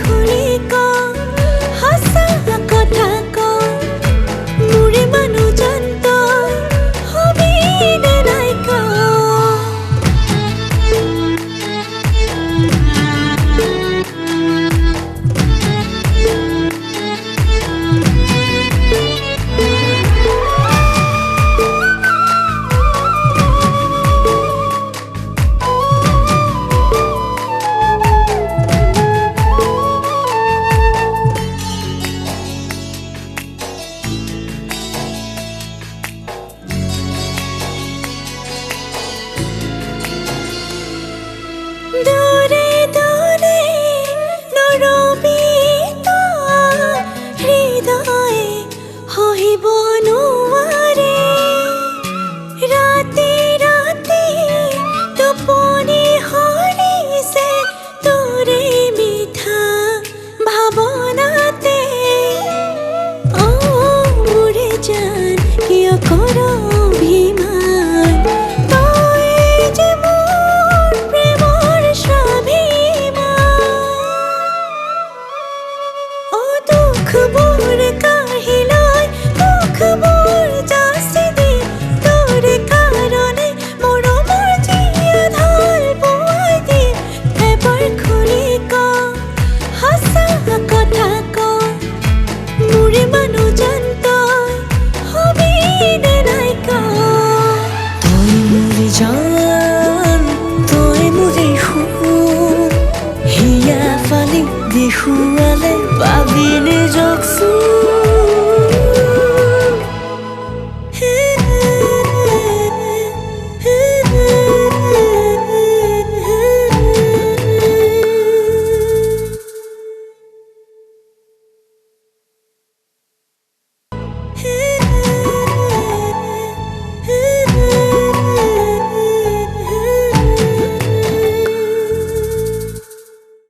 খুলি ক হাসা কথা ক মোৰে মানুহজন তই হবি নে নাই ক দূৰে দূৰে নৰবি তই হৃদয়ে সহিব নোৱাৰে ৰাতি ৰাতি টোপনি সৰিছে তোৰে মিঠা ভাৱনাতে মোৰে জান কিয় কৰ অভিমান তই যে মোৰ প্ৰেমৰ দুখবোৰ কাঢ়ি লৈ সুখবোৰ যাচি দি তোৰ কাৰণে মৰমৰ জীয়া ঢাল বোৱাই দি এবাৰ খুলি ক সঁচা কথা ক মোৰে মানুহজন তই হবি নে নাই ক তই মোৰে জান তই মোৰে সুখ হিয়া ফালি দেখুৱালে পাবি নিজক